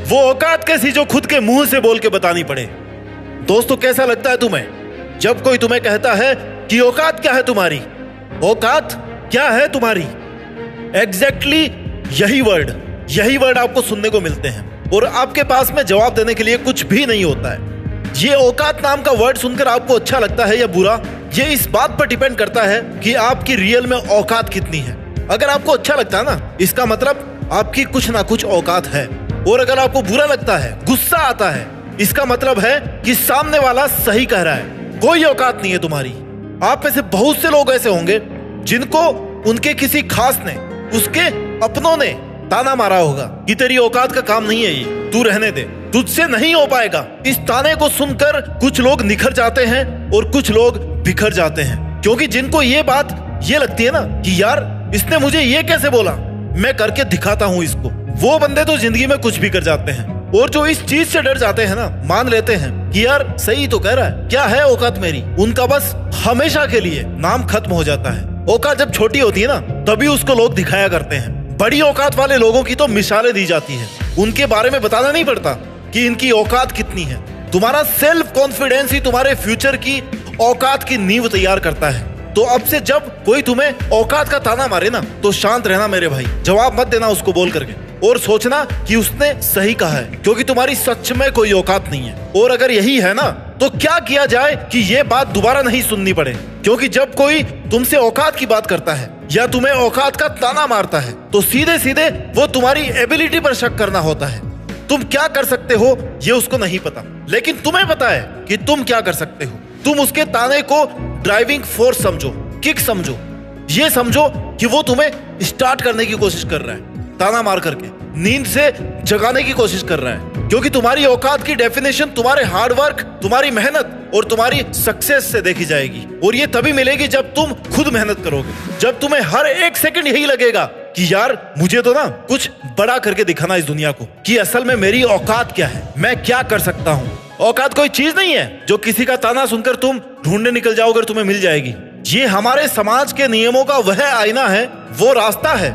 वो औकात कैसी जो खुद के मुंह से बोल के बतानी पड़े। दोस्तों, कैसा लगता है तुम्हें जब कोई तुम्हें कहता है कि औकात क्या है तुम्हारी, औकात क्या है तुम्हारी? एग्जैक्टली यही वर्ड आपको सुनने को मिलते हैं और आपके पास में जवाब देने के लिए कुछ भी नहीं होता है। ये औकात नाम का वर्ड सुनकर आपको अच्छा लगता है या बुरा, ये इस बात पर डिपेंड करता है कि आपकी रियल में औकात कितनी है। अगर आपको अच्छा लगता है ना, इसका मतलब आपकी कुछ ना कुछ औकात है। और अगर आपको बुरा लगता है, गुस्सा आता है, इसका मतलब है कि सामने वाला सही कह रहा है, कोई औकात नहीं है तुम्हारी। आप में से बहुत से लोग ऐसे होंगे जिनको उनके किसी खास ने, उसके अपनों ने ताना मारा होगा कि तेरी औकात का काम नहीं है ये, तू रहने दे, तुझसे नहीं हो पाएगा। इस ताने को सुनकर कुछ लोग निखर जाते हैं और कुछ लोग बिखर जाते हैं, क्योंकि जिनको ये बात ये लगती है ना कि यार इसने मुझे ये कैसे बोला, मैं करके दिखाता हूँ इसको, वो बंदे तो जिंदगी में कुछ भी कर जाते हैं। और जो इस चीज से डर जाते हैं ना, मान लेते हैं कि यार सही तो कह रहा है, क्या है औकात मेरी, उनका बस हमेशा के लिए नाम खत्म हो जाता है। औकात जब छोटी होती है ना, तभी उसको लोग दिखाया करते हैं। बड़ी औकात वाले लोगों की तो मिसालें दी जाती है, उनके बारे में बताना नहीं पड़ता कि इनकी औकात कितनी है। तुम्हारा सेल्फ कॉन्फिडेंस ही तुम्हारे फ्यूचर की औकात की नींव तैयार करता है। तो अब से जब कोई तुम्हें औकात का ताना मारे ना, तो शांत रहना मेरे भाई, जवाब मत देना उसको बोल करके, और सोचना कि उसने सही कहा है, क्योंकि तुम्हारी सच में कोई औकात नहीं है। और अगर यही है ना, तो क्या किया जाए कि ये बात दोबारा नहीं सुननी पड़े। क्योंकि जब कोई तुमसे औकात की बात करता है या तुम्हें औकात का ताना मारता है, तो सीधे सीधे वो तुम्हारी एबिलिटी पर शक करना होता है। तुम क्या कर सकते हो ये उसको नहीं पता, लेकिन तुम्हें पता है कि तुम क्या कर सकते हो। तुम उसके ताने को ड्राइविंग फोर्स समझो, किक समझो, ये समझो कि वो तुम्हें स्टार्ट करने की कोशिश कर रहा है, ताना मार करके नींद से जगाने की कोशिश कर रहा है। क्योंकि तुम्हारी औकात की डेफिनेशन तुम्हारे हार्डवर्क, तुम्हारी मेहनत और तुम्हारी सक्सेस से देखी जाएगी। और ये तभी मिलेगी जब तुम खुद मेहनत करोगे, जब तुम्हें हर एक सेकंड यही लगेगा कि यार मुझे तो ना कुछ बड़ा करके दिखाना इस दुनिया को, कि असल में मेरी औकात क्या है, मैं क्या कर सकता हूँ। औकात कोई चीज नहीं है जो किसी का ताना सुनकर तुम ढूंढने निकल जाओगे और तुम्हें मिल जाएगी। ये हमारे समाज के नियमों का वह आईना है, वो रास्ता है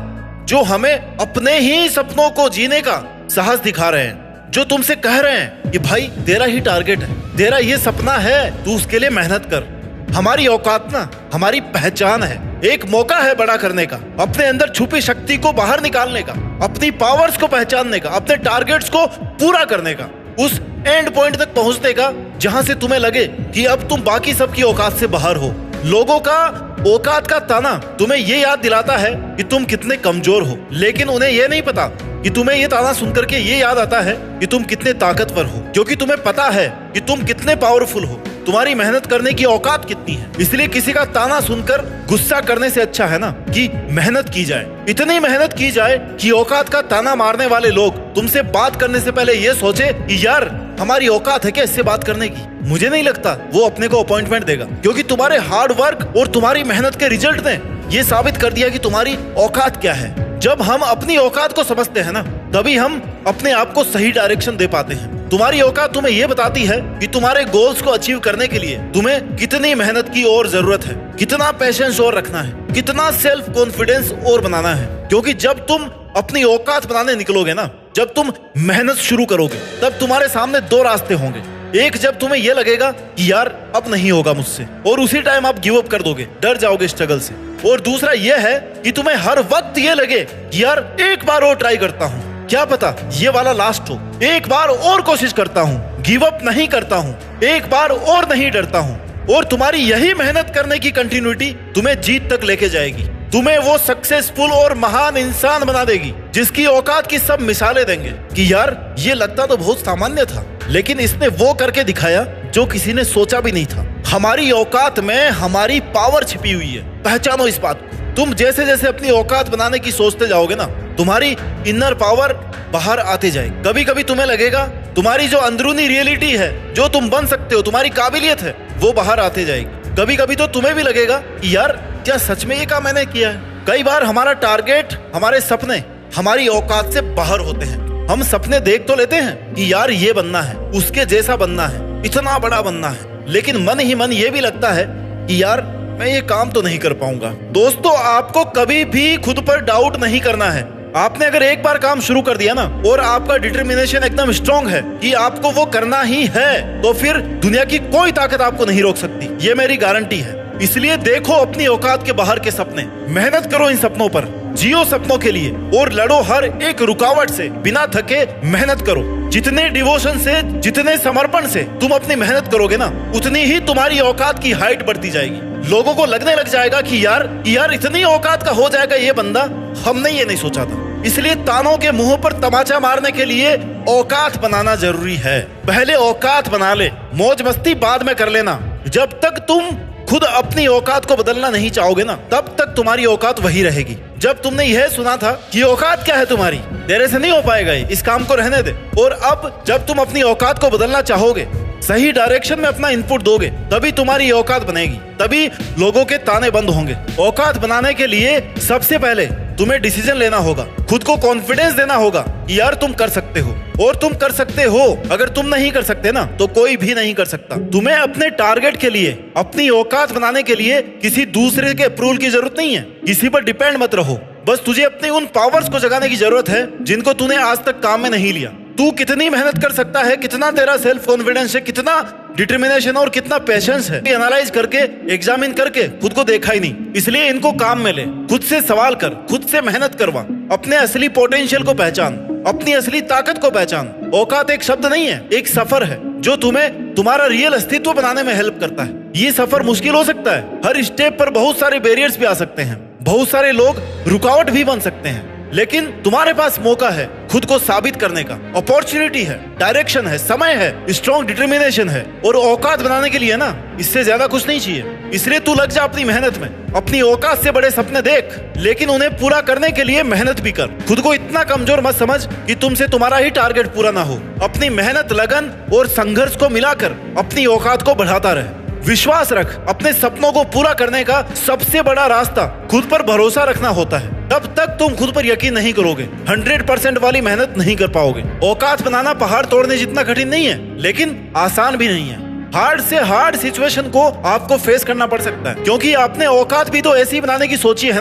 जो हमें अपने ही सपनों को जीने का साहस दिखा रहे हैं, जो तुमसे कह रहे हैं कि भाई तेरा ही टारगेट है, तेरा ये सपना है, तू उसके लिए मेहनत कर। हमारी औकात ना हमारी पहचान है, एक मौका है बड़ा करने का, अपने अंदर छुपी शक्ति को बाहर निकालने का, अपनी पावर्स को पहचानने का, अपने टारगेट्स को पूरा करने का, उस एंड पॉइंट तक पहुंचने का जहां से तुम्हें लगे कि अब तुम बाकी सबकी औकात से बाहर हो। लोगों का औकात का ताना तुम्हें ये याद दिलाता है कि तुम कितने कमजोर हो, लेकिन उन्हें यह नहीं पता कि तुम्हें ये ताना सुनकर के ये याद आता है कि तुम कितने ताकतवर हो, क्योंकि तुम्हें पता है कि तुम कितने पावरफुल हो, तुम्हारी मेहनत करने की औकात कितनी है। इसलिए किसी का ताना सुनकर गुस्सा करने से अच्छा है ना कि मेहनत की जाए, इतनी मेहनत की जाए कि औकात का ताना मारने वाले लोग तुमसे बात करने से पहले ये सोचे कि यार हमारी औकात है क्या इससे बात करने की। मुझे नहीं लगता वो अपने को अपॉइंटमेंट देगा, क्योंकि तुम्हारे हार्ड वर्क और तुम्हारी मेहनत के रिजल्ट ने ये साबित कर दिया कि तुम्हारी औकात क्या है। जब हम अपनी औकात को समझते हैं ना, तभी हम अपने आप को सही डायरेक्शन दे पाते हैं। तुम्हारी औकात तुम्हें यह बताती है कि तुम्हारे गोल्स को अचीव करने के लिए तुम्हें कितनी मेहनत की और जरूरत है, कितना पेशेंस और रखना है, कितना सेल्फ कॉन्फिडेंस और बनाना है। क्योंकि जब तुम अपनी औकात बनाने निकलोगे ना, जब तुम मेहनत शुरू करोगे, तब तुम्हारे सामने दो रास्ते होंगे। एक, जब तुम्हें यह लगेगा कि यार अब नहीं होगा मुझसे, और उसी टाइम आप गिव अप कर दोगे, डर जाओगे स्ट्रगल से। और दूसरा यह है कि तुम्हें हर वक्त ये लगे कि यार एक बार और ट्राई करता हूँ, क्या पता ये वाला लास्ट हो, एक बार और कोशिश करता हूँ, गिव अप नहीं करता हूँ, एक बार और नहीं डरता हूँ। और तुम्हारी यही मेहनत करने की कंटिन्यूटी तुम्हें जीत तक लेके जाएगी, तुम्हें वो सक्सेसफुल और महान इंसान बना देगी जिसकी औकात की सब मिसालें देंगे कि यार ये लगता तो बहुत सामान्य था, लेकिन इसने वो करके दिखाया जो किसी ने सोचा भी नहीं था। हमारी औकात में हमारी पावर छिपी हुई है, पहचानो इस बात को। तुम जैसे जैसे अपनी औकात बनाने की सोचते जाओगे ना, तुम्हारी इनर पावर बाहर आते जाएगी। कभी कभी तुम्हें लगेगा तुम्हारी जो अंदरूनी रियलिटी है, जो तुम बन सकते हो, तुम्हारी काबिलियत है, वो बाहर आते जाएगी। कभी कभी तो तुम्हें भी लगेगा कि यार क्या सच में ये काम मैंने किया है। कई बार हमारा टारगेट, हमारे सपने हमारी औकात से बाहर होते हैं। हम सपने देख तो लेते हैं कि यार ये बनना है, उसके जैसा बनना है, इतना बड़ा बनना है, लेकिन मन ही मन ये भी लगता है कि यार मैं ये काम तो नहीं कर पाऊंगा। दोस्तों, आपको कभी भी खुद पर डाउट नहीं करना है। आपने अगर एक बार काम शुरू कर दिया ना और आपका डिटर्मिनेशन एकदम स्ट्रांग है कि आपको वो करना ही है, तो फिर दुनिया की कोई ताकत आपको नहीं रोक सकती, ये मेरी गारंटी है। इसलिए देखो अपनी औकात के बाहर के सपने, मेहनत करो इन सपनों पर, जियो सपनों के लिए और लड़ो हर एक रुकावट से, बिना थके मेहनत करो। जितने डिवोशन से, जितने समर्पण से तुम अपनी मेहनत करोगे ना, उतनी ही तुम्हारी औकात की हाइट बढ़ती जाएगी। लोगों को लगने लग जाएगा कि यार इतनी औकात का हो जाएगा ये बंदा, हमने ये नहीं सोचा था। इसलिए तानों के मुंह पर तमाचा मारने के लिए औकात बनाना जरूरी है। पहले औकात बना ले, मौज मस्ती बाद में कर लेना। जब तक तुम खुद अपनी औकात को बदलना नहीं चाहोगे ना, तब तक तुम्हारी औकात वही रहेगी। जब तुमने यह सुना था कि औकात क्या है तुम्हारी, तेरे से नहीं हो पाएगा, इस काम को रहने दे। और अब जब तुम अपनी औकात को बदलना चाहोगे, सही डायरेक्शन में अपना इनपुट दोगे, तभी तुम्हारी औकात बनेगी, तभी लोगों के ताने बंद होंगे। औकात बनाने के लिए सबसे पहले तुम्हें डिसीजन लेना होगा, खुद को कॉन्फिडेंस देना होगा कि यार तुम कर सकते हो, और तुम कर सकते हो। अगर तुम नहीं कर सकते ना, तो कोई भी नहीं कर सकता। तुम्हें अपने टारगेट के लिए, अपनी औकात बनाने के लिए किसी दूसरे के अप्रूवल की जरूरत नहीं है। किसी पर डिपेंड मत रहो, बस तुझे अपने उन पावर्स को जगाने की जरूरत है जिनको तूने आज तक काम में नहीं लिया। तू कितनी मेहनत कर सकता है, कितना तेरा सेल्फ कॉन्फिडेंस है, कितना डिटर्मिनेशन और कितना पेशेंस है, एनालाइज करके, एग्जामिन करके खुद को देखा ही नहीं। इसलिए इनको काम में ले, खुद से सवाल कर, खुद से मेहनत करवा, अपने असली पोटेंशियल को पहचान, अपनी असली ताकत को पहचान। औकात एक शब्द नहीं है, एक सफर है जो तुम्हें तुम्हारा रियल अस्तित्व बनाने में हेल्प करता है। ये सफर मुश्किल हो सकता है, हर स्टेप पर बहुत सारे बैरियर्स भी आ सकते हैं, बहुत सारे लोग रुकावट भी बन सकते हैं, लेकिन तुम्हारे पास मौका है खुद को साबित करने का, अपॉर्चुनिटी है, डायरेक्शन है, समय है, स्ट्रॉन्ग डिटर्मिनेशन है, और औकात बनाने के लिए ना इससे ज्यादा कुछ नहीं चाहिए। इसलिए तू लग जा अपनी मेहनत में, अपनी औकात से बड़े सपने देख, लेकिन उन्हें पूरा करने के लिए मेहनत भी कर। खुद को इतना कमजोर मत समझ कि तुमसे तुम्हारा ही टारगेट पूरा ना हो। अपनी मेहनत, लगन और संघर्ष को मिलाकर अपनी औकात को बढ़ाता रहे। विश्वास रख, अपने सपनों को पूरा करने का सबसे बड़ा रास्ता खुद पर भरोसा रखना होता है। तब तक तुम खुद पर यकीन नहीं करोगे, 100% वाली मेहनत नहीं कर पाओगे। औकात बनाना पहाड़ तोड़ने जितना कठिन नहीं है, लेकिन आसान भी नहीं है। हार्ड से हार्ड सिचुएशन को आपको फेस करना पड़ सकता है, क्योंकि आपने औकात भी तो ऐसी बनाने की सोची है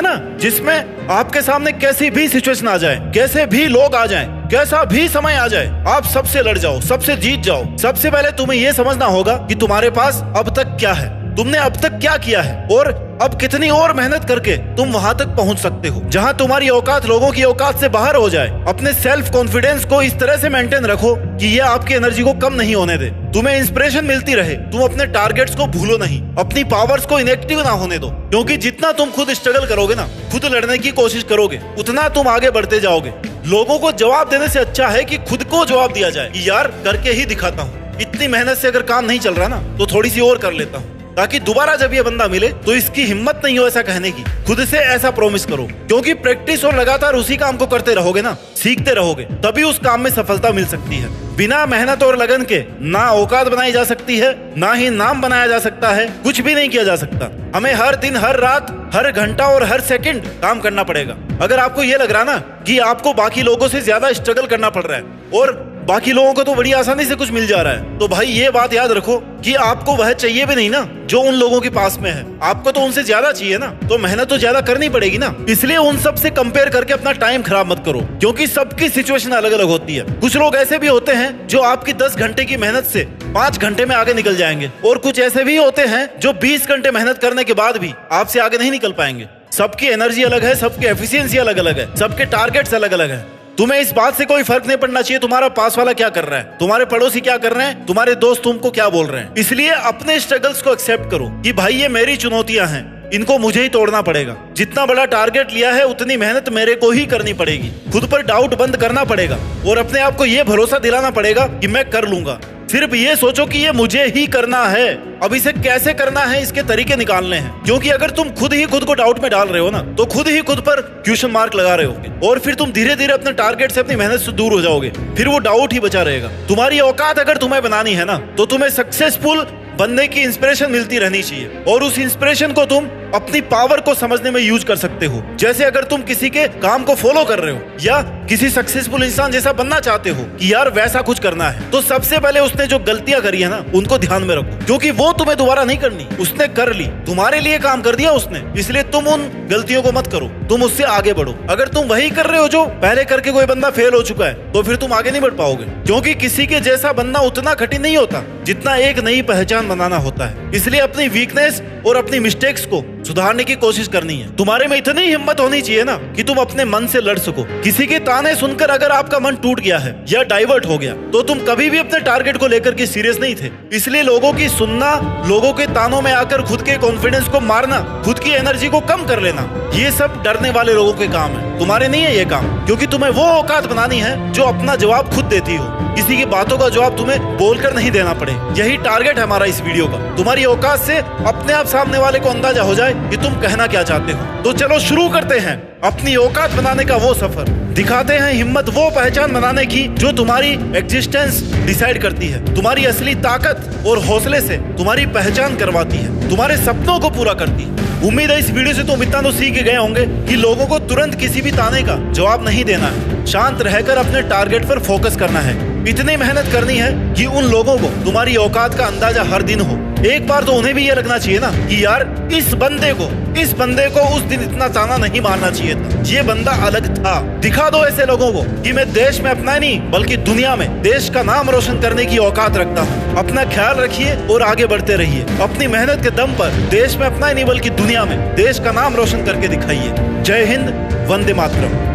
ना, जिसमें आपके सामने कैसी भी सिचुएशन आ जाए, कैसे भी लोग आ जाएं, कैसा भी समय आ जाए, आप सबसे लड़ जाओ, सबसे जीत जाओ। सबसे पहले तुम्हें यह समझना होगा कि तुम्हारे पास अब तक क्या है, तुमने अब तक क्या किया है, और अब कितनी और मेहनत करके तुम वहां तक पहुंच सकते हो जहां तुम्हारी औकात लोगों की औकात से बाहर हो जाए। अपने सेल्फ कॉन्फिडेंस को इस तरह से मेंटेन रखो कि ये आपकी एनर्जी को कम नहीं होने दे, तुम्हें इंस्पिरेशन मिलती रहे। तुम अपने टारगेट्स को भूलो नहीं, अपनी पावर्स को इनएक्टिव ना होने दो, क्योंकि जितना तुम खुद स्ट्रगल करोगे ना, खुद लड़ने की कोशिश करोगे, उतना तुम आगे बढ़ते जाओगे। लोगों को जवाब देने से अच्छा है कि खुद को जवाब दिया जाए कि यार करके ही दिखाता हूँ, इतनी मेहनत से अगर काम नहीं चल रहा ना, तो थोड़ी सी और कर लेता हूँ, ताकि दोबारा जब ये बंदा मिले तो इसकी हिम्मत नहीं हो ऐसा कहने की। खुद से ऐसा प्रॉमिस करो, क्योंकि प्रैक्टिस और लगातार उसी काम को करते रहोगे ना, सीखते रहोगे, तभी उस काम में सफलता मिल सकती है। बिना मेहनत और लगन के ना औकात बनाई जा सकती है, ना ही नाम बनाया जा सकता है, कुछ भी नहीं किया जा सकता। हमें हर दिन, हर रात, हर घंटा और हर सेकंड काम करना पड़ेगा। अगर आपको ये लग रहा ना कि आपको बाकी लोगों से ज्यादा स्ट्रगल करना पड़ रहा है और बाकी लोगों को तो बड़ी आसानी से कुछ मिल जा रहा है, तो भाई ये बात याद रखो कि आपको वह चाहिए भी नहीं ना जो उन लोगों के पास में है। आपको तो उनसे ज्यादा चाहिए ना, तो मेहनत तो ज्यादा करनी पड़ेगी ना। इसलिए उन सब से कंपेयर करके अपना टाइम खराब मत करो, क्योंकि सबकी सिचुएशन अलग अलग होती है। कुछ लोग ऐसे भी होते हैं जो आपकी 10 घंटे की मेहनत से 5 घंटे में आगे निकल जाएंगे, और कुछ ऐसे भी होते हैं जो 20 घंटे मेहनत करने के बाद भी आपसे आगे नहीं निकल पाएंगे। सबकी एनर्जी अलग है, सबकी एफिशिएंसी अलग अलग है, सबके टारगेट्स अलग अलग है। तुम्हें इस बात से कोई फर्क नहीं पड़ना चाहिए तुम्हारा पास वाला क्या कर रहा है, तुम्हारे पड़ोसी क्या कर रहे हैं, तुम्हारे दोस्त तुमको क्या बोल रहे हैं। इसलिए अपने स्ट्रगल्स को एक्सेप्ट करो कि भाई ये मेरी चुनौतियां हैं, इनको मुझे ही तोड़ना पड़ेगा। जितना बड़ा टारगेट लिया है उतनी मेहनत मेरे को ही करनी पड़ेगी। खुद पर डाउट बंद करना पड़ेगा और अपने आप को ये भरोसा दिलाना पड़ेगा कि मैं कर लूंगा। सिर्फ ये सोचो कि ये मुझे ही करना है, अब इसे कैसे करना है इसके तरीके निकालने हैं। क्योंकि अगर तुम खुद ही खुद को डाउट में डाल रहे हो ना, तो खुद ही खुद पर क्वेश्चन मार्क लगा रहे होगे, और फिर तुम धीरे धीरे अपने टारगेट से, अपनी मेहनत से दूर हो जाओगे। फिर वो डाउट ही बचा रहेगा। तुम्हारी औकात अगर तुम्हें बनानी है ना, तो तुम्हें सक्सेसफुल बनने की इंस्पिरेशन मिलती रहनी चाहिए, और उस इंस्पिरेशन को तुम अपनी पावर को समझने में यूज कर सकते हो। जैसे अगर तुम किसी के काम को फॉलो कर रहे हो या किसी सक्सेसफुल इंसान जैसा बनना चाहते हो कि यार वैसा कुछ करना है, तो सबसे पहले उसने जो गलतियां करी है ना, उनको ध्यान में रखो, क्योंकि वो तुम्हें दोबारा नहीं करनी। उसने कर ली, तुम्हारे लिए काम कर दिया उसने, इसलिए तुम उन गलतियों को मत करो, तुम उससे आगे बढ़ो। अगर तुम वही कर रहे हो जो पहले करके कोई बंदा फेल हो चुका है, तो फिर तुम आगे नहीं बढ़ पाओगे, क्योंकि किसी के जैसा बनना उतना कठिन नहीं होता जितना एक नई पहचान बनाना होता है। इसलिए अपनी वीकनेस और अपनी मिस्टेक्स को सुधारने की कोशिश करनी है। तुम्हारे में इतनी हिम्मत होनी चाहिए ना कि तुम अपने मन से लड़ सको। किसी के ताने सुनकर अगर आपका मन टूट गया है या डाइवर्ट हो गया, तो तुम कभी भी अपने टारगेट को लेकर के सीरियस नहीं थे। इसलिए लोगों की सुनना, लोगों के तानों में आकर खुद के कॉन्फिडेंस को मारना, खुद की एनर्जी को कम कर लेना, ये सब डरने वाले लोगों के काम है, तुम्हारे नहीं है ये काम। क्योंकि तुम्हें वो औकात बनानी है जो अपना जवाब खुद देती हो, किसी की बातों का जवाब तुम्हें बोलकर नहीं देना पड़े। यही टारगेट है हमारा इस वीडियो का। तुम्हारी औकात से अपने आप सामने वाले को अंदाजा हो जाए कि तुम कहना क्या चाहते हो। तो चलो शुरू करते हैं अपनी औकात बनाने का वो सफर। दिखाते हैं हिम्मत वो पहचान बनाने की जो तुम्हारी एग्जिस्टेंस डिसाइड करती है, तुम्हारी असली ताकत और हौसले से तुम्हारी पहचान करवाती है, तुम्हारे सपनों को पूरा करती है। उम्मीद है इस वीडियो से तुम इतना तो सीख गए होंगे कि लोगों को तुरंत किसी भी ताने का जवाब नहीं देना है, शांत रहकर अपने टारगेट पर फोकस करना है। इतनी मेहनत करनी है कि उन लोगों को तुम्हारी औकात का अंदाजा हर दिन हो। एक बार तो उन्हें भी ये लगना चाहिए ना कि यार इस बंदे को उस दिन इतना ताना नहीं मारना चाहिए था, ये बंदा अलग था। दिखा दो ऐसे लोगों को कि मैं देश में अपना नहीं बल्कि दुनिया में देश का नाम रोशन करने की औकात रखता हूँ। अपना ख्याल रखिए और आगे बढ़ते रहिए। अपनी मेहनत के दम पर देश में अपना ही नहीं बल्कि दुनिया में देश का नाम रोशन करके दिखाइए। जय हिंद, वंदे मातरम।